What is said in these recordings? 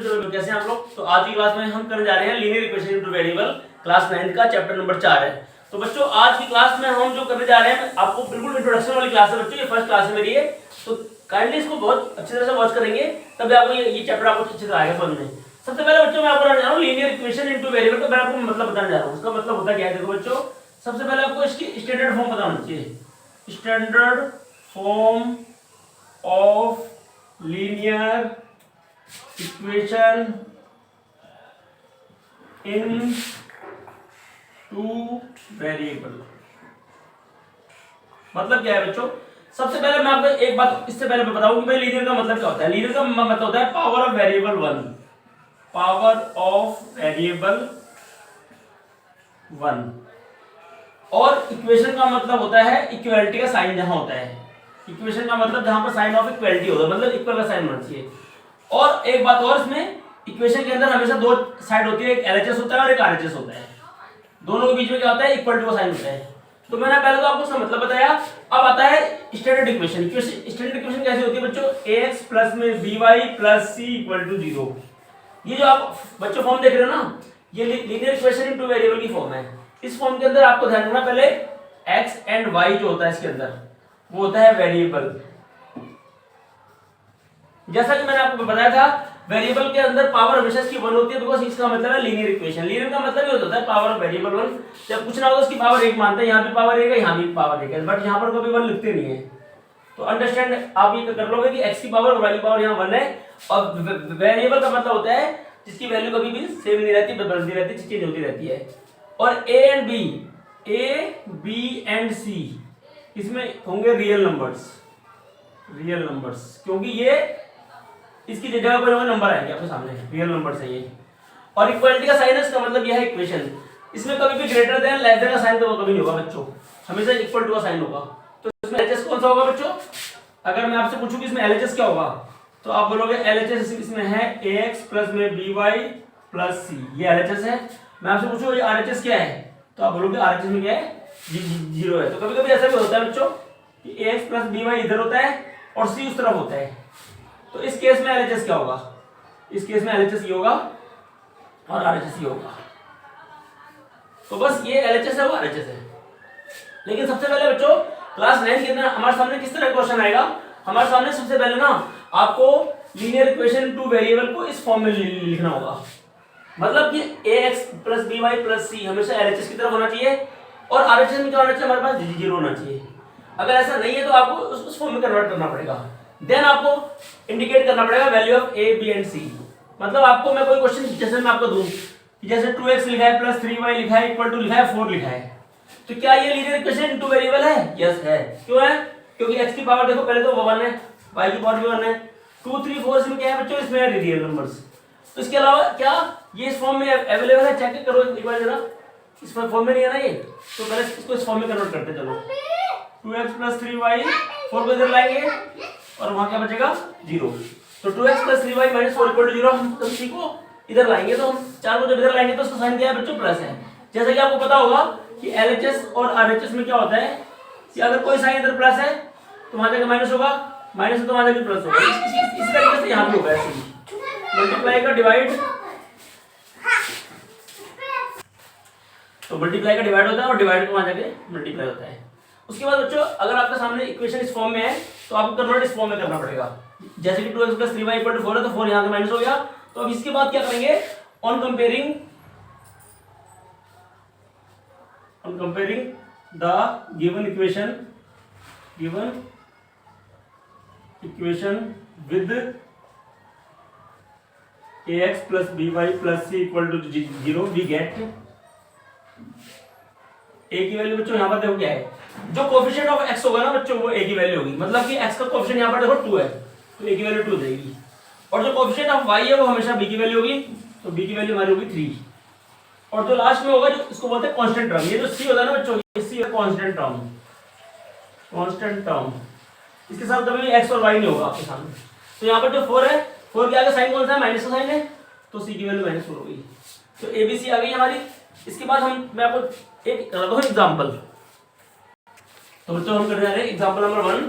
बच्चों कैसे हैं आप लोग। तो आज की क्लास में हम करने जा रहे हैं linear equation into variable, class 9 का चैप्टर नंबर 4 है। तो बच्चों आज की क्लास में हम जो करने जा रहे हैं, आपको बिल्कुल इंट्रोडक्शन वाली क्लास है बच्चों, ये फर्स्ट क्लास है मेरी है। तो काइंडली इसको बहुत अच्छी तरह से वॉच करेंगे, तब आपको ये चैप्टर आपको अच्छे से आएगा समझ में। सबसे पहले बच्चों मैं आपको बताने जा रहा हूँ लीनियर इक्वेशन इनटू वेरिएबल का, मैं आपको मतलब बताने जा रहा हूँ। उसका मतलब होता क्या है, देखो बच्चों सबसे पहले आपको इसकी स्टैंडर्ड फॉर्म पता होना चाहिए। Standard form of linear equation in two variable मतलब क्या है बच्चों। सबसे पहले मैं आपको एक बात इससे पहले बताऊं कि भाई लीनियर का मतलब क्या होता है। लीनियर का मतलब होता है power of variable one, power of variable one. और इक्वेशन का मतलब होता है इक्वलिटी का साइन जहां होता है। इक्वेशन का मतलब जहां पर साइन ऑफ इक्वलिटी होता है, मतलब इक्वल का साइन होना चाहिए। और एक बात और, इसमें इक्वेशन के अंदर हमेशा दो साइड होती है, एक एलएचएस होता है और एक आरएचएस होता है। दोनों के बीच में क्या होता है, इक्वल टू का साइन होता है। तो मैंने पहले तो आपको उसका मतलब बताया। अब आता है स्टैंडर्ड इक्वेशन। स्टैंडर्ड इक्वेशन कैसी होती है बच्चों, ax प्लस में by plus c equal to 0। ये जो आप बच्चों फॉर्म देख रहे हो ना, ये लीनियर इक्वेशन इनटू वेरिएबल की फॉर्म है। इस फॉर्म के अंदर आपको ध्यान रखना, पहले x एंड y जो होता है इसके अंदर वो होता है वेरिएबल। जैसा कि मैंने आपको बताया था, वेरिएबल के अंदर पावर हमेशा इसकी 1 होती है, बिकॉज़ इसका मतलब है लीनियर इक्वेशन। लीनियर का मतलब ये होता है पावर ऑफ वेरिएबल 1। जब कुछ ना हो तो उसकी पावर 1 मानते हैं, यहाँ भी पावर 1 है, यहाँ भी पावर 1 है, बट यहाँ पर कभी 1 लिखते नहीं है। तो अंडरस्टैंड आप ये कर लोगे कि x की पावर और y की पावर यहाँ 1 है। और वेरिएबल का मतलब होता है जिसकी वैल्यू कभी भी सेम नहीं रहती, बदलती रहती, चेंज होती रहती है। और a b एंड c इसमें होंगे रियल नंबर्स, रियल नंबर्स, क्योंकि ये इसकी जगह पर नंबर आएंगे आपके सामने, रियल नंबर है ये। और इक्वलिटी का साइन है, इसका मतलब यह है इक्वेशन। इसमें कभी भी ग्रेटर देन लेस देन का साइन तो कभी नहीं होगा बच्चों, हमेशा इक्वल टू का साइन होगा। तो इसमें एलएचएस कौन सा होगा बच्चों। अगर मैं आपसे पूछूं कि इसमें एलएचएस क्या होगा, तो आप बोलोगे एलएचएस इसमें है ax प्लस में by प्लस c, ये एलएचएस है। मैं आपसे पूछूं ये आरएचएस क्या है, तो आप बोलोगे आरएचएस में क्या है, 0 है। तो कभी कभी ऐसा भी होता है बच्चों कि ax प्लस by इधर होता है और c उस तरफ होता है। तो इस केस में एलएचएस क्या होगा, इस केस में एलएचएस ये होगा और आरएचएस ये होगा। तो बस ये एलएचएस है, वो आरएचएस है। लेकिन सबसे पहले बच्चों क्लास 9 के अंदर हमारे सामने किस तरह का क्वेश्चन आएगा, हमारे सामने सबसे पहले ना आपको लीनियर इक्वेशन टू वेरिएबल को इस फॉर्म में लिखना होगा। मतलब कि ax plus by plus c हमेशा एलएचएस की तरफ होना चाहिए और आरएचएस में क्या होना चाहिए, हमारे पास 0 होना चाहिए। अगर ऐसा नहीं है तो आपको उस फॉर्म में कन्वर्ट करना पड़ेगा। देन आपको इंडिकेट करना पड़ेगा value of a b and c। मतलब आपको मैं कोई क्वेश्चन जैसे मैं आपको दूं कि जैसे 2x लिखा है प्लस 3y लिखा है इक्वल टू लिखा है 4 लिखा है, तो क्या ये लीनियर इक्वेशन इनटू वेरिएबल है? यस है। क्यों है? क्योंकि x की पावर देखो पहले तो 1 है, y की पावर भी 1 है, 2 3 4 इसमें क्या है बच्चों, इसमें है रियल नंबर्स। तो इसके अलावा क्या ये इस फॉर्म में अवेलेबल है, चेक करो एक बार जरा। इस फॉर्म में नहीं है ना ये, तो पहले इसको इस फॉर्म में कन्वर्ट करते चलो। 2x प्लस 3y 4 को इधर लाएंगे और वहां क्या बचेगा 0। तो 2x plus 3y minus 4 equal to 0 हम c को इधर लाएंगे, तो हम 4 को जब इधर लाएंगे तो उसका साइन क्या है बच्चों, प्लस है। जैसा कि आपको पता होगा कि एलएचएस और आरएचएस में क्या होता है कि अगर कोई साइन इधर प्लस है तो वहां जाके माइनस होगा, माइनस है तो वहां जाके प्लस होगा। इस तरीके से यहां पे होगा, ऐसे मल्टीप्लाई का डिवाइड, तो मल्टीप्लाई का डिवाइड होता है और डिवाइड का वहां जाके मल्टीप्लाई होता है। उसके बाद बच्चों अगर आपके सामने इक्वेशन इस फॉर्म में है तो आपको कन्वर्ट इस फॉर्म में करना पड़ेगा। जैसे कि 2x plus 3y equal to 4 है तो 4 यहां से माइनस हो गया। तो अब इसके बाद क्या करेंगे, on comparing the given equation with ax plus by plus c equal to 0 we get a की वैल्यू बच्चों यहाँ पर देखो क्या है, जो कोएफिशिएंट ऑफ x होगा ना बच्चों वो a की वैल्यू होगी। मतलब कि x का कोएफिशिएंट यहाँ पर देखो 2 है तो a की वैल्यू 2 देगी। और जो कोएफिशिएंट ऑफ y है वो हमेशा b की वैल्यू होगी, तो b की वैल्यू हमारी होगी 3। और जो लास्ट में होगा जो इसको बोलते हैं कांस्टेंट टर्म, ये जो c होता है ना बच्चों, ये c है कांस्टेंट टर्म। इसके साथ कभी भी x और y नहीं होगा आपके सामने। तो यहाँ पर जो 4 है, 4 के आगे साइन कौन सा है, माइनस का साइन है, तो c की वैल्यू -4 होगी। तो abc आ गई हमारी। इसके बाद मैं आपको एक एग्जांपल, तो बच्चों हम करने जा रहे हैं example number 1।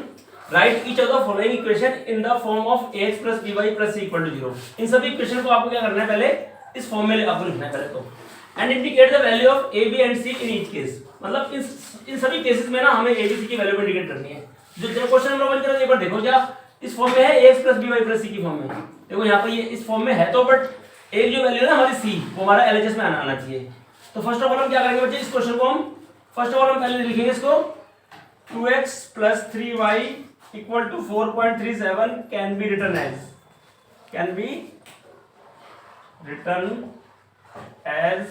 Right each of the following equation in the form of ax plus by plus c equal to 0। इन सभी इक्वेशन को आपको क्या करना है, पहले इस फॉर्म में आपको लिखना है पहले तो। And indicate the value of a b and c in each case, मतलब इन सभी केसेस में ना हमें a b c की वैल्यू इंडिकेट करनी है। जो क्वेश्चन नंबर 1 एक बार देखो, क्या इस फॉर्म में है ax plus by plus c की फॉर्म में, देखो यहाँ पर ये इस फॉर्म में है तो, बट एक जो वैल्यू है ना हमारी c, वो हमारा LHS में आना चाहिए। तो फर्स्ट ऑफ ऑल हम क्या करेंगे बच्चे, इस क्वेश्चन को हम फर्स्ट ऑफ ऑल हम पहले लिखेंगे इसको 2x plus 3y equal to 4.37 can be written as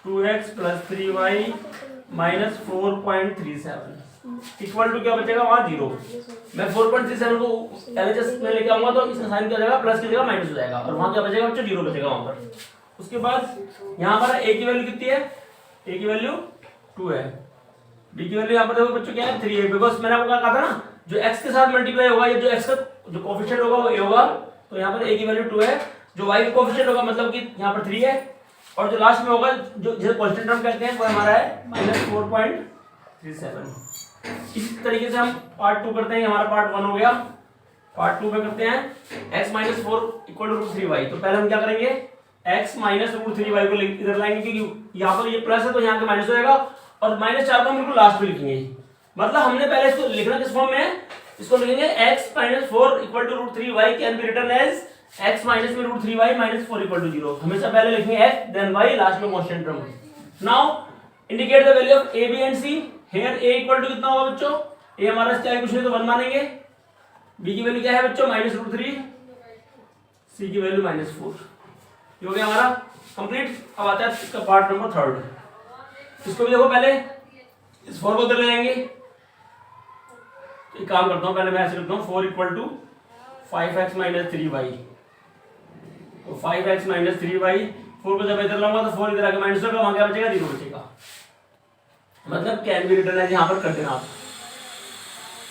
2x plus 3y minus 4.37 equal to क्या बचेगा वहां 0। मैं 4.37 को LHS में लेके आऊंगा तो इसका साइन क्या हो जाएगा, प्लस की जगह माइनस हो जाएगा, और वहां क्या बचेगा बच्चों, 0 बचेगा वहां पर। उसके बाद यहाँ पर a की वैल्यू कितनी है, a की वैल्यू 2 है, b की वैल्यू यहाँ पर देखो बच्चों क्या है 3 है, बिकॉज मैंने आपको कहा था ना जो x के साथ मल्टीप्लाई होगा, ये जो x का जो कोएफिशिएंट होगा वो a होगा, तो यहाँ पर a की वैल्यू 2 है, जो y का कोएफिशिएंट होगा मतलब कि यहाँ पर 3 है, और जो लास्ट में होगा जो जिसे कांस्टेंट टर्म कहते हैं वो हमारा है -4.37। इसी तरीके से हम पार्ट 2 करते हैं, हमारा पार्ट 1 हो गया। पार्ट 2 में करते हैं x - 4 = √3y। तो पहले हम क्या करेंगे, x - √3y को इधर लाएंगे, क्योंकि यहाँ पर ये प्लस है तो यहाँ पे माइनस हो जाएगा, और -4 को हम बिल्कुल लास्ट में लिखेंगे। मतलब हमने पहले इसको लिखना किस फॉर्म में है, इसको लिखेंगे x - 4 = √3y can be written as x minus में √3y - 4 = 0। हमेशा पहले लिखेंगे x देन y, लास्ट में constant term. Now indicate the value of a b and c। Here a equal to कितना होगा बच्चों, a हमारा क्या कुछ नहीं तो 1 मानेंगे, b की वैल्यू क्या है बच्चों -√3, c की वैल्यू -4। ये हो गया हमारा कंप्लीट। अब आता है इसका पार्ट नंबर 3। इसको भी देखो, पहले इस 4 को उधर ले जाएंगे, तो एक काम करता हूं, पहले मैं ऐसे लिखता हूं 4 = 5x - 3y। तो 5x - 3y, 4 को जब इधर लाऊंगा तो 4 इधर आके माइनस होगा, वहां क्या बचेगा 0 बचेगा, मतलब कैन बी रिटन एज, यहां पर कर देना आप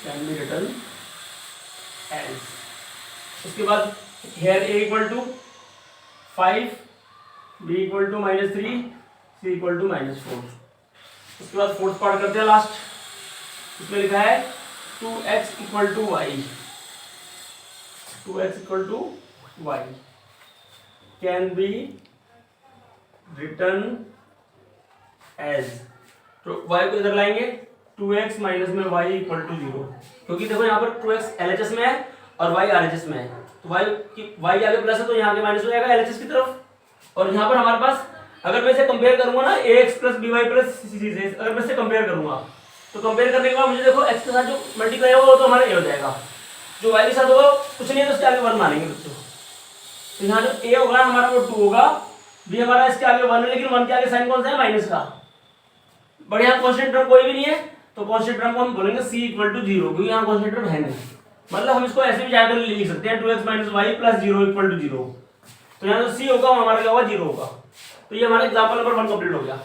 कैन बी रिटन एज। उसके बाद हियर a = 5, b = -3, c = -4। उसके बाद फोर्थ पार्ट करते हैं लास्ट, इसमें लिखा है 2x = y, 2x = y can be written as. तो y को इधर लाएंगे, 2x माइनस में y = 0, क्योंकि देखो यहाँ पर 2x LHS में है और y RHS में है, तो y आगे प्लस है तो यहाँ के माइनस हो जाएगा LHS की तरफ। और यहाँ पर हमारे पास अगर मैं इसे कंपेयर करूंगा ना ax + by + c से, अगर मैं इसे कंपेयर करूंगा तो कंपेयर करने के बाद मुझे देखो x के साथ जो मल्टीप्लाई होगा वो तो हमारा a हो जाएगा, जो y के साथ होगा कुछ नहीं है तो उसके आगे 1 मानेंगे बच्चों। तो यहाँ जो a होगा हमारा वो 2 होगा, b हमारा इसके आगे 1 है, लेकिन 1 के आगे साइन कौन सा है, माइनस का। बट यहाँ कांस्टेंट टर्म कोई भी नहीं है, तो कांस्टेंट टर्म को हम बोलेंगे c = 0, क्योंकि यहाँ कांस्टेंट टर्म है नहीं। मतलब हम इसको ऐसे भी जाकर लिख सकते हैं 2x - y + 0 = 0। तो यहाँ जो c होगा वो हमारा क्या होगा, 0 होगा। तो ये हमारा एग्जांपल नंबर 1 कंप्लीट हो गया।